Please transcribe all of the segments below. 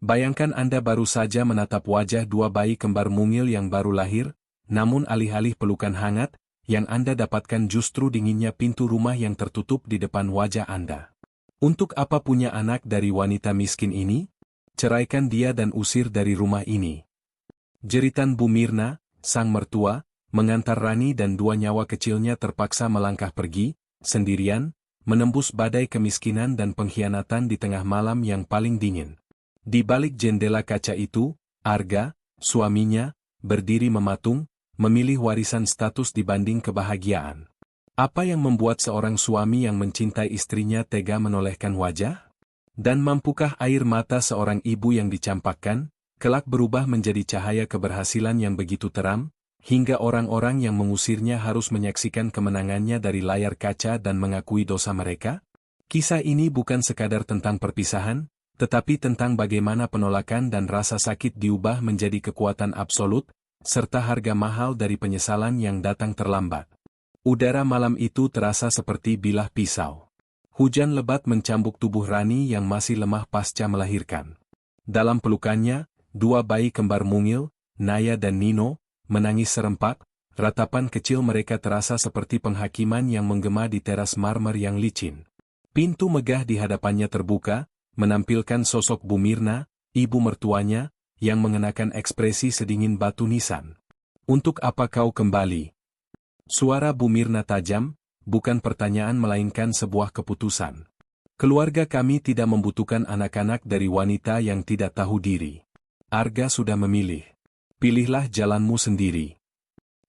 Bayangkan Anda baru saja menatap wajah dua bayi kembar mungil yang baru lahir, namun alih-alih pelukan hangat, yang Anda dapatkan justru dinginnya pintu rumah yang tertutup di depan wajah Anda. Untuk apa punya anak dari wanita miskin ini? Ceraikan dia dan usir dari rumah ini. Jeritan Bu Mirna, sang mertua, mengantar Rani dan dua nyawa kecilnya terpaksa melangkah pergi, sendirian, menembus badai kemiskinan dan pengkhianatan di tengah malam yang paling dingin. Di balik jendela kaca itu, Arga, suaminya, berdiri mematung, memilih warisan status dibanding kebahagiaan. Apa yang membuat seorang suami yang mencintai istrinya tega menolehkan wajah? Dan mampukah air mata seorang ibu yang dicampakkan, kelak berubah menjadi cahaya keberhasilan yang begitu terang, hingga orang-orang yang mengusirnya harus menyaksikan kemenangannya dari layar kaca dan mengakui dosa mereka? Kisah ini bukan sekadar tentang perpisahan, tetapi tentang bagaimana penolakan dan rasa sakit diubah menjadi kekuatan absolut, serta harga mahal dari penyesalan yang datang terlambat. Udara malam itu terasa seperti bilah pisau. Hujan lebat mencambuk tubuh Rani yang masih lemah pasca melahirkan. Dalam pelukannya, dua bayi kembar mungil, Naya dan Nino, menangis serempak, ratapan kecil mereka terasa seperti penghakiman yang menggema di teras marmer yang licin. Pintu megah di hadapannya terbuka, menampilkan sosok Bu Mirna, ibu mertuanya, yang mengenakan ekspresi sedingin batu nisan. "Untuk apa kau kembali?" Suara Bu Mirna tajam, bukan pertanyaan melainkan sebuah keputusan. "Keluarga kami tidak membutuhkan anak-anak dari wanita yang tidak tahu diri. Arga sudah memilih. Pilihlah jalanmu sendiri."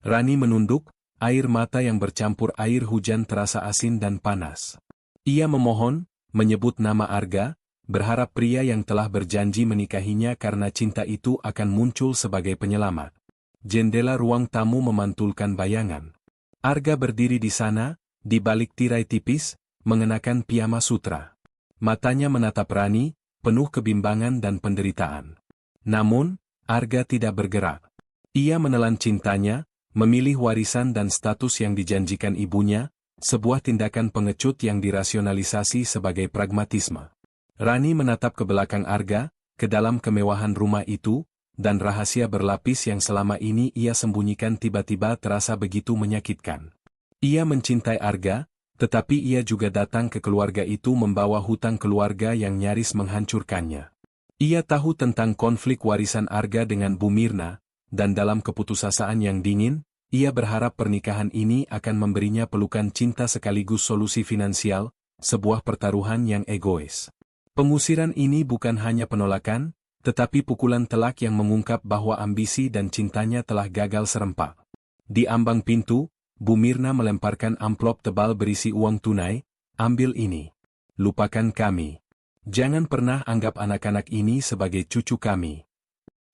Rani menunduk, air mata yang bercampur air hujan terasa asin dan panas. Ia memohon, menyebut nama Arga, berharap pria yang telah berjanji menikahinya karena cinta itu akan muncul sebagai penyelamat. Jendela ruang tamu memantulkan bayangan. Arga berdiri di sana, di balik tirai tipis, mengenakan piyama sutra. Matanya menatap Rani, penuh kebimbangan dan penderitaan. Namun, Arga tidak bergerak. Ia menelan cintanya, memilih warisan dan status yang dijanjikan ibunya, sebuah tindakan pengecut yang dirasionalisasi sebagai pragmatisme. Rani menatap ke belakang Arga, ke dalam kemewahan rumah itu, dan rahasia berlapis yang selama ini ia sembunyikan tiba-tiba terasa begitu menyakitkan. Ia mencintai Arga, tetapi ia juga datang ke keluarga itu membawa hutang keluarga yang nyaris menghancurkannya. Ia tahu tentang konflik warisan Arga dengan Bu Mirna, dan dalam keputusasaan yang dingin, ia berharap pernikahan ini akan memberinya pelukan cinta sekaligus solusi finansial, sebuah pertaruhan yang egois. Pengusiran ini bukan hanya penolakan, tetapi pukulan telak yang mengungkap bahwa ambisi dan cintanya telah gagal serempak. Di ambang pintu, Bu Mirna melemparkan amplop tebal berisi uang tunai, "Ambil ini. Lupakan kami. Jangan pernah anggap anak-anak ini sebagai cucu kami."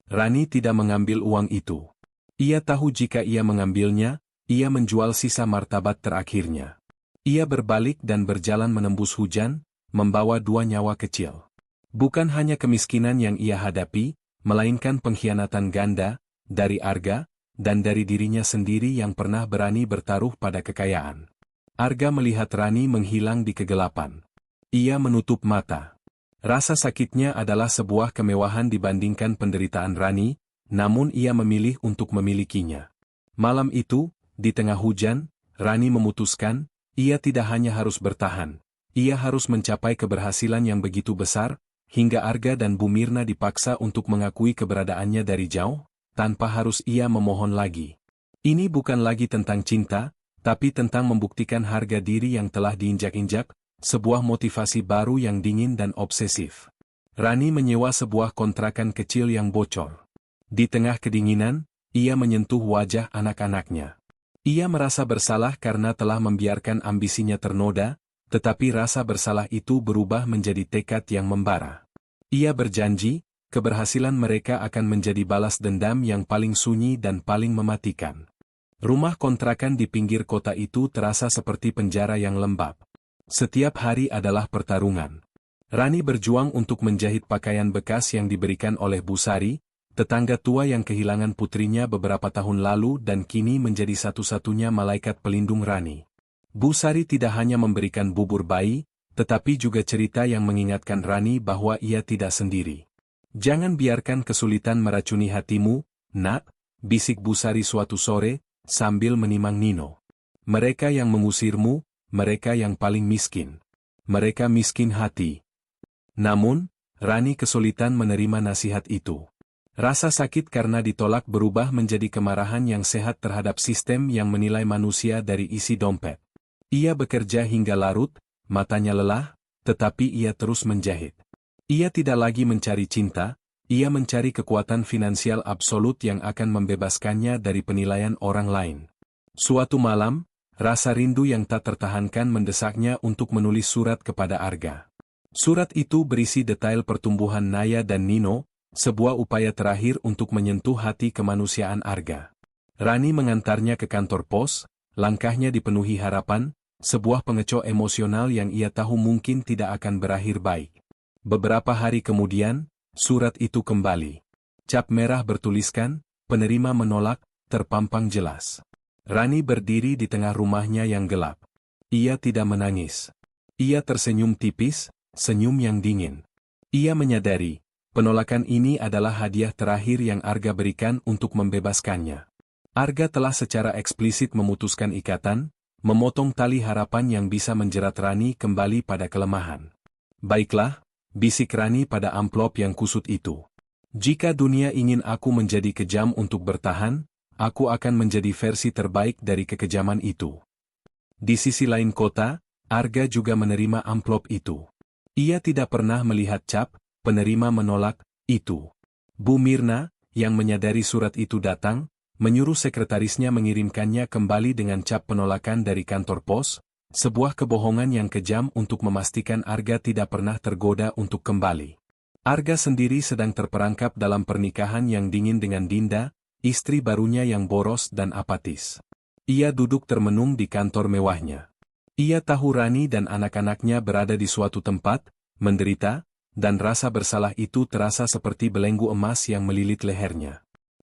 Rani tidak mengambil uang itu. Ia tahu jika ia mengambilnya, ia menjual sisa martabat terakhirnya. Ia berbalik dan berjalan menembus hujan, membawa dua nyawa kecil. Bukan hanya kemiskinan yang ia hadapi, melainkan pengkhianatan ganda, dari Arga, dan dari dirinya sendiri yang pernah berani bertaruh pada kekayaan. Arga melihat Rani menghilang di kegelapan. Ia menutup mata. Rasa sakitnya adalah sebuah kemewahan dibandingkan penderitaan Rani, namun ia memilih untuk memilikinya. Malam itu, di tengah hujan, Rani memutuskan, ia tidak hanya harus bertahan. Ia harus mencapai keberhasilan yang begitu besar, hingga Arga dan Bu Mirna dipaksa untuk mengakui keberadaannya dari jauh, tanpa harus ia memohon lagi. Ini bukan lagi tentang cinta, tapi tentang membuktikan harga diri yang telah diinjak-injak, sebuah motivasi baru yang dingin dan obsesif. Rani menyewa sebuah kontrakan kecil yang bocor. Di tengah kedinginan, ia menyentuh wajah anak-anaknya. Ia merasa bersalah karena telah membiarkan ambisinya ternoda, tetapi rasa bersalah itu berubah menjadi tekad yang membara. Ia berjanji, keberhasilan mereka akan menjadi balas dendam yang paling sunyi dan paling mematikan. Rumah kontrakan di pinggir kota itu terasa seperti penjara yang lembab. Setiap hari adalah pertarungan. Rani berjuang untuk menjahit pakaian bekas yang diberikan oleh Bu Sari, tetangga tua yang kehilangan putrinya beberapa tahun lalu dan kini menjadi satu-satunya malaikat pelindung Rani. Bu Sari tidak hanya memberikan bubur bayi, tetapi juga cerita yang mengingatkan Rani bahwa ia tidak sendiri. Jangan biarkan kesulitan meracuni hatimu, nak, bisik Busari suatu sore, sambil menimang Nino. Mereka yang mengusirmu, mereka yang paling miskin. Mereka miskin hati. Namun, Rani kesulitan menerima nasihat itu. Rasa sakit karena ditolak berubah menjadi kemarahan yang sehat terhadap sistem yang menilai manusia dari isi dompet. Ia bekerja hingga larut, matanya lelah, tetapi ia terus menjahit. Ia tidak lagi mencari cinta, ia mencari kekuatan finansial absolut yang akan membebaskannya dari penilaian orang lain. Suatu malam, rasa rindu yang tak tertahankan mendesaknya untuk menulis surat kepada Arga. Surat itu berisi detail pertumbuhan Naya dan Nino, sebuah upaya terakhir untuk menyentuh hati kemanusiaan Arga. Rani mengantarnya ke kantor pos, langkahnya dipenuhi harapan, sebuah pengecoh emosional yang ia tahu mungkin tidak akan berakhir baik. Beberapa hari kemudian, surat itu kembali. Cap merah bertuliskan, penerima menolak, terpampang jelas. Rani berdiri di tengah rumahnya yang gelap. Ia tidak menangis. Ia tersenyum tipis, senyum yang dingin. Ia menyadari, penolakan ini adalah hadiah terakhir yang Arga berikan untuk membebaskannya. Arga telah secara eksplisit memutuskan ikatan, memotong tali harapan yang bisa menjerat Rani kembali pada kelemahan. Baiklah, bisik Rani pada amplop yang kusut itu. Jika dunia ingin aku menjadi kejam untuk bertahan, aku akan menjadi versi terbaik dari kekejaman itu. Di sisi lain kota, Arga juga menerima amplop itu. Ia tidak pernah melihat cap, penerima menolak, itu. Bu Mirna, yang menyadari surat itu datang, menyuruh sekretarisnya mengirimkannya kembali dengan cap penolakan dari kantor pos, sebuah kebohongan yang kejam untuk memastikan Arga tidak pernah tergoda untuk kembali. Arga sendiri sedang terperangkap dalam pernikahan yang dingin dengan Dinda, istri barunya yang boros dan apatis. Ia duduk termenung di kantor mewahnya. Ia tahu Rani dan anak-anaknya berada di suatu tempat, menderita, dan rasa bersalah itu terasa seperti belenggu emas yang melilit lehernya.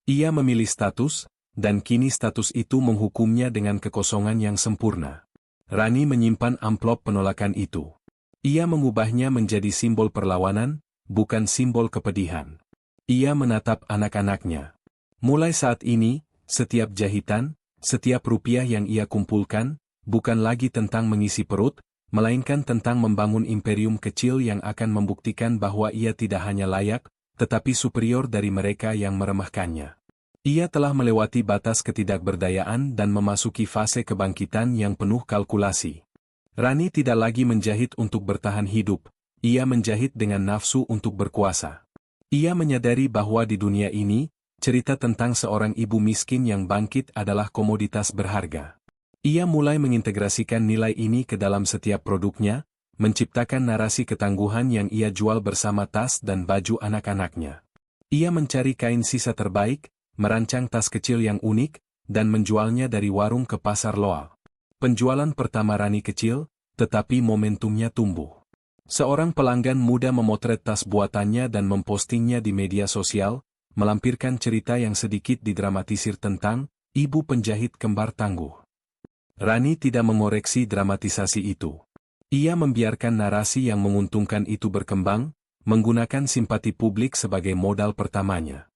Ia memilih status, dan kini status itu menghukumnya dengan kekosongan yang sempurna. Rani menyimpan amplop penolakan itu. Ia mengubahnya menjadi simbol perlawanan, bukan simbol kepedihan. Ia menatap anak-anaknya. Mulai saat ini, setiap jahitan, setiap rupiah yang ia kumpulkan, bukan lagi tentang mengisi perut, melainkan tentang membangun imperium kecil yang akan membuktikan bahwa ia tidak hanya layak, tetapi superior dari mereka yang meremehkannya. Ia telah melewati batas ketidakberdayaan dan memasuki fase kebangkitan yang penuh kalkulasi. Rani tidak lagi menjahit untuk bertahan hidup, ia menjahit dengan nafsu untuk berkuasa. Ia menyadari bahwa di dunia ini, cerita tentang seorang ibu miskin yang bangkit adalah komoditas berharga. Ia mulai mengintegrasikan nilai ini ke dalam setiap produknya, menciptakan narasi ketangguhan yang ia jual bersama tas dan baju anak-anaknya. Ia mencari kain sisa terbaik, merancang tas kecil yang unik, dan menjualnya dari warung ke pasar loal. Penjualan pertama Rani kecil, tetapi momentumnya tumbuh. Seorang pelanggan muda memotret tas buatannya dan mempostingnya di media sosial, melampirkan cerita yang sedikit didramatisir tentang ibu penjahit kembar tangguh. Rani tidak mengoreksi dramatisasi itu. Ia membiarkan narasi yang menguntungkan itu berkembang, menggunakan simpati publik sebagai modal pertamanya.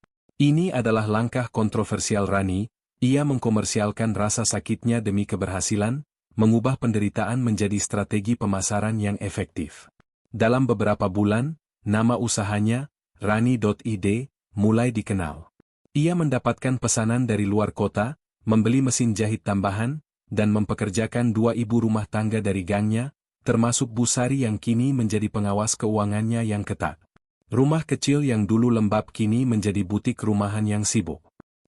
Ini adalah langkah kontroversial Rani, ia mengkomersialkan rasa sakitnya demi keberhasilan, mengubah penderitaan menjadi strategi pemasaran yang efektif. Dalam beberapa bulan, nama usahanya, Rani.id, mulai dikenal. Ia mendapatkan pesanan dari luar kota, membeli mesin jahit tambahan, dan mempekerjakan 2 ibu rumah tangga dari gangnya, termasuk Busari yang kini menjadi pengawas keuangannya yang ketat. Rumah kecil yang dulu lembab kini menjadi butik rumahan yang sibuk.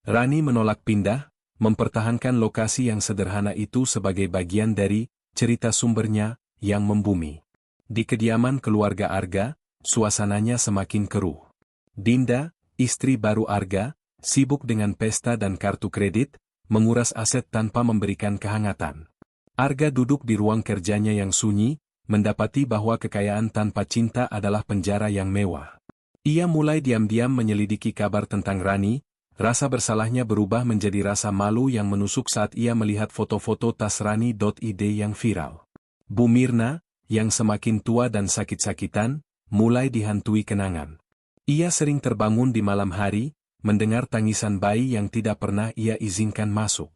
Rani menolak pindah, mempertahankan lokasi yang sederhana itu sebagai bagian dari cerita sumbernya yang membumi. Di kediaman keluarga Arga, suasananya semakin keruh. Dinda, istri baru Arga, sibuk dengan pesta dan kartu kredit, menguras aset tanpa memberikan kehangatan. Arga duduk di ruang kerjanya yang sunyi, mendapati bahwa kekayaan tanpa cinta adalah penjara yang mewah. Ia mulai diam-diam menyelidiki kabar tentang Rani, rasa bersalahnya berubah menjadi rasa malu yang menusuk saat ia melihat foto-foto tas Rani.id yang viral. Bu Mirna, yang semakin tua dan sakit-sakitan, mulai dihantui kenangan. Ia sering terbangun di malam hari, mendengar tangisan bayi yang tidak pernah ia izinkan masuk.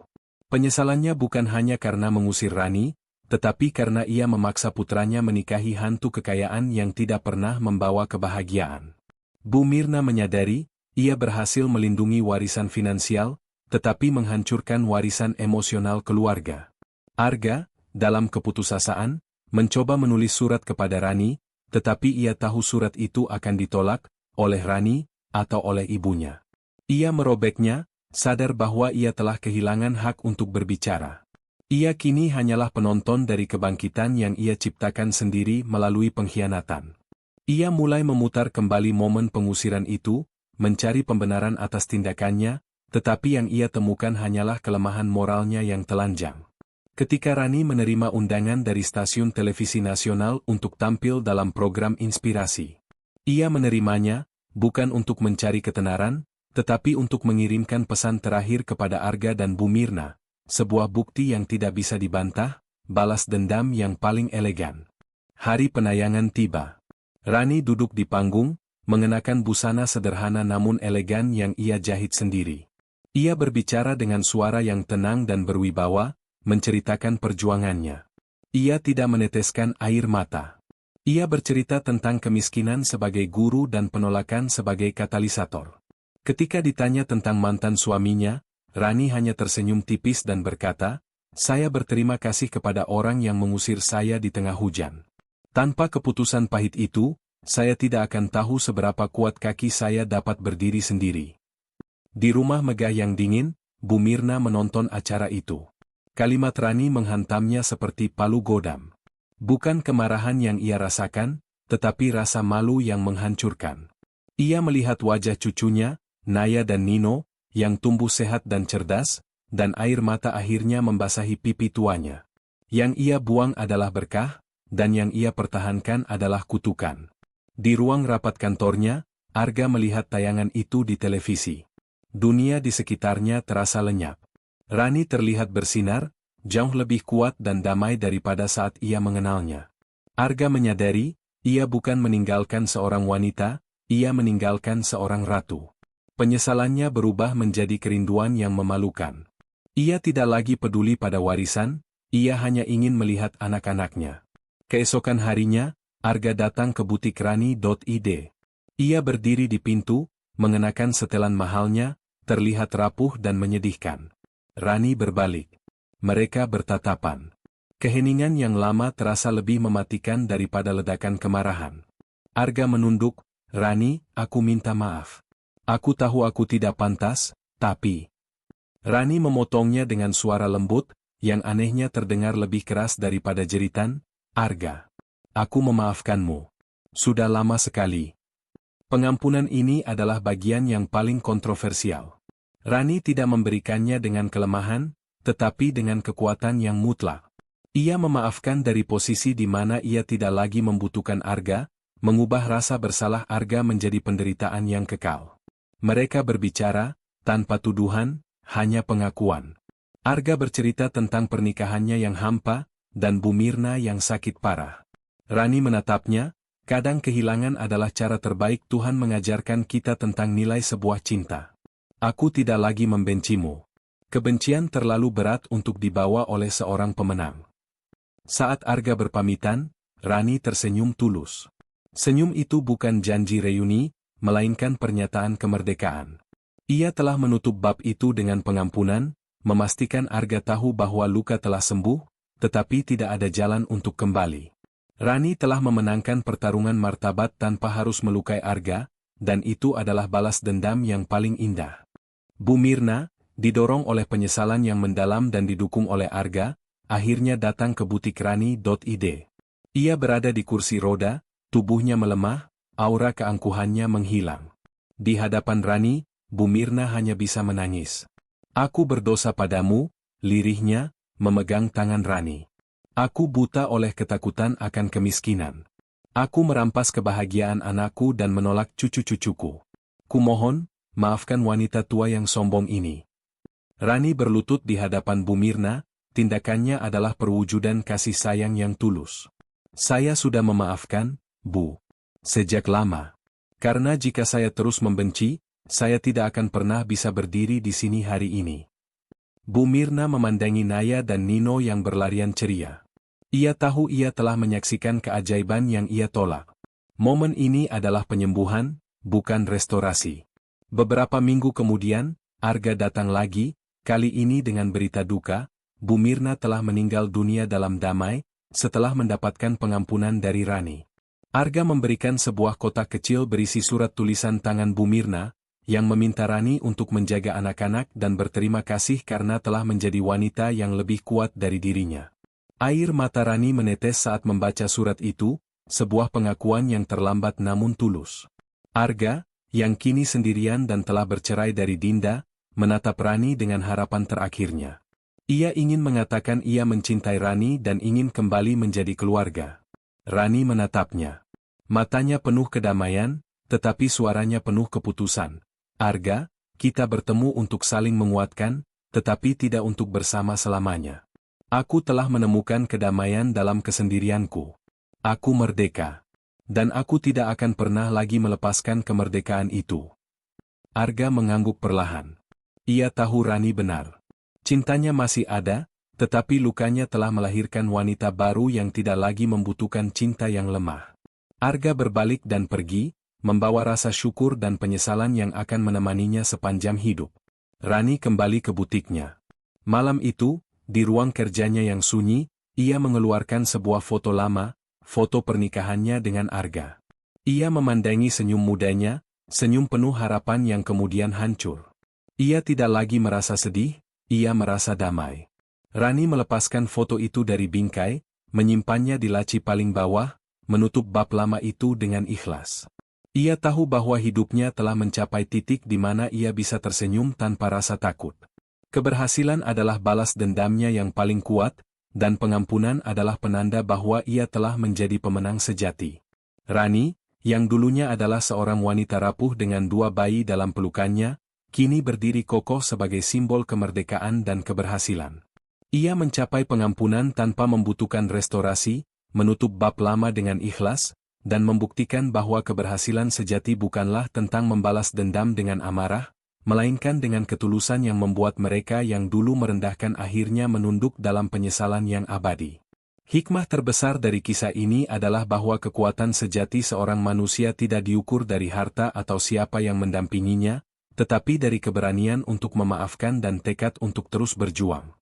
Penyesalannya bukan hanya karena mengusir Rani, tetapi karena ia memaksa putranya menikahi hantu kekayaan yang tidak pernah membawa kebahagiaan. Bu Mirna menyadari, ia berhasil melindungi warisan finansial, tetapi menghancurkan warisan emosional keluarga. Arga, dalam keputusasaan, mencoba menulis surat kepada Rani, tetapi ia tahu surat itu akan ditolak, oleh Rani, atau oleh ibunya. Ia merobeknya, sadar bahwa ia telah kehilangan hak untuk berbicara. Ia kini hanyalah penonton dari kebangkitan yang ia ciptakan sendiri melalui pengkhianatan. Ia mulai memutar kembali momen pengusiran itu, mencari pembenaran atas tindakannya, tetapi yang ia temukan hanyalah kelemahan moralnya yang telanjang. Ketika Rani menerima undangan dari stasiun televisi nasional untuk tampil dalam program inspirasi, ia menerimanya, bukan untuk mencari ketenaran, tetapi untuk mengirimkan pesan terakhir kepada Arga dan Bu Mirna, sebuah bukti yang tidak bisa dibantah, balas dendam yang paling elegan. Hari penayangan tiba. Rani duduk di panggung, mengenakan busana sederhana namun elegan yang ia jahit sendiri. Ia berbicara dengan suara yang tenang dan berwibawa, menceritakan perjuangannya. Ia tidak meneteskan air mata. Ia bercerita tentang kemiskinan sebagai guru dan penolakan sebagai katalisator. Ketika ditanya tentang mantan suaminya, Rani hanya tersenyum tipis dan berkata, "Saya berterima kasih kepada orang yang mengusir saya di tengah hujan. Tanpa keputusan pahit itu, saya tidak akan tahu seberapa kuat kaki saya dapat berdiri sendiri." Di rumah megah yang dingin, Bu Mirna menonton acara itu. Kalimat Rani menghantamnya seperti palu godam. Bukan kemarahan yang ia rasakan, tetapi rasa malu yang menghancurkan. Ia melihat wajah cucunya, Naya dan Nino, yang tumbuh sehat dan cerdas, dan air mata akhirnya membasahi pipi tuanya. Yang ia buang adalah berkah, dan yang ia pertahankan adalah kutukan. Di ruang rapat kantornya, Arga melihat tayangan itu di televisi. Dunia di sekitarnya terasa lenyap. Rani terlihat bersinar, jauh lebih kuat dan damai daripada saat ia mengenalnya. Arga menyadari, ia bukan meninggalkan seorang wanita, ia meninggalkan seorang ratu. Penyesalannya berubah menjadi kerinduan yang memalukan. Ia tidak lagi peduli pada warisan, ia hanya ingin melihat anak-anaknya. Keesokan harinya, Arga datang ke butik Rani.id. Ia berdiri di pintu, mengenakan setelan mahalnya, terlihat rapuh dan menyedihkan. Rani berbalik. Mereka bertatapan. Keheningan yang lama terasa lebih mematikan daripada ledakan kemarahan. Arga menunduk, "Rani, aku minta maaf. Aku tahu aku tidak pantas, tapi..." Rani memotongnya dengan suara lembut, yang anehnya terdengar lebih keras daripada jeritan, "Arga, aku memaafkanmu. Sudah lama sekali." Pengampunan ini adalah bagian yang paling kontroversial. Rani tidak memberikannya dengan kelemahan, tetapi dengan kekuatan yang mutlak. Ia memaafkan dari posisi di mana ia tidak lagi membutuhkan Arga, mengubah rasa bersalah Arga menjadi penderitaan yang kekal. Mereka berbicara, tanpa tuduhan, hanya pengakuan. Arga bercerita tentang pernikahannya yang hampa, dan Bu Mirna yang sakit parah. Rani menatapnya, "Kadang kehilangan adalah cara terbaik Tuhan mengajarkan kita tentang nilai sebuah cinta. Aku tidak lagi membencimu. Kebencian terlalu berat untuk dibawa oleh seorang pemenang." Saat Arga berpamitan, Rani tersenyum tulus. Senyum itu bukan janji reuni, melainkan pernyataan kemerdekaan. Ia telah menutup bab itu dengan pengampunan, memastikan Arga tahu bahwa luka telah sembuh, tetapi tidak ada jalan untuk kembali. Rani telah memenangkan pertarungan martabat tanpa harus melukai Arga, dan itu adalah balas dendam yang paling indah. Bu Mirna, didorong oleh penyesalan yang mendalam dan didukung oleh Arga, akhirnya datang ke butik Rani.id. Ia berada di kursi roda, tubuhnya melemah, aura keangkuhannya menghilang. Di hadapan Rani, Bu Mirna hanya bisa menangis. "Aku berdosa padamu," lirihnya, memegang tangan Rani. "Aku buta oleh ketakutan akan kemiskinan. Aku merampas kebahagiaan anakku dan menolak cucu-cucuku. Kumohon, maafkan wanita tua yang sombong ini." Rani berlutut di hadapan Bu Mirna, tindakannya adalah perwujudan kasih sayang yang tulus. "Saya sudah memaafkan, Bu. Sejak lama." Karena jika saya terus membenci, saya tidak akan pernah bisa berdiri di sini hari ini. Bu Mirna memandangi Naya dan Nino yang berlarian ceria. Ia tahu ia telah menyaksikan keajaiban yang ia tolak. Momen ini adalah penyembuhan, bukan restorasi. Beberapa minggu kemudian, Arga datang lagi, kali ini dengan berita duka, Bu Mirna telah meninggal dunia dalam damai, setelah mendapatkan pengampunan dari Rani. Arga memberikan sebuah kotak kecil berisi surat tulisan tangan Bu Mirna, yang meminta Rani untuk menjaga anak-anak dan berterima kasih karena telah menjadi wanita yang lebih kuat dari dirinya. Air mata Rani menetes saat membaca surat itu, sebuah pengakuan yang terlambat namun tulus. Arga, yang kini sendirian dan telah bercerai dari Dinda, menatap Rani dengan harapan terakhirnya. Ia ingin mengatakan ia mencintai Rani dan ingin kembali menjadi keluarga. Rani menatapnya. Matanya penuh kedamaian, tetapi suaranya penuh keputusan. Arga, kita bertemu untuk saling menguatkan, tetapi tidak untuk bersama selamanya. Aku telah menemukan kedamaian dalam kesendirianku. Aku merdeka. Dan aku tidak akan pernah lagi melepaskan kemerdekaan itu. Arga mengangguk perlahan. Ia tahu Rani benar. Cintanya masih ada, tetapi lukanya telah melahirkan wanita baru yang tidak lagi membutuhkan cinta yang lemah. Arga berbalik dan pergi, membawa rasa syukur dan penyesalan yang akan menemaninya sepanjang hidup. Rani kembali ke butiknya. Malam itu, di ruang kerjanya yang sunyi, ia mengeluarkan sebuah foto lama, foto pernikahannya dengan Arga. Ia memandangi senyum mudanya, senyum penuh harapan yang kemudian hancur. Ia tidak lagi merasa sedih, ia merasa damai. Rani melepaskan foto itu dari bingkai, menyimpannya di laci paling bawah, menutup bab lama itu dengan ikhlas. Ia tahu bahwa hidupnya telah mencapai titik di mana ia bisa tersenyum tanpa rasa takut. Keberhasilan adalah balas dendamnya yang paling kuat, dan pengampunan adalah penanda bahwa ia telah menjadi pemenang sejati. Rani, yang dulunya adalah seorang wanita rapuh dengan 2 bayi dalam pelukannya, kini berdiri kokoh sebagai simbol kemerdekaan dan keberhasilan. Ia mencapai pengampunan tanpa membutuhkan restorasi, menutup bab lama dengan ikhlas, dan membuktikan bahwa keberhasilan sejati bukanlah tentang membalas dendam dengan amarah, melainkan dengan ketulusan yang membuat mereka yang dulu merendahkan akhirnya menunduk dalam penyesalan yang abadi. Hikmah terbesar dari kisah ini adalah bahwa kekuatan sejati seorang manusia tidak diukur dari harta atau siapa yang mendampinginya, tetapi dari keberanian untuk memaafkan dan tekad untuk terus berjuang.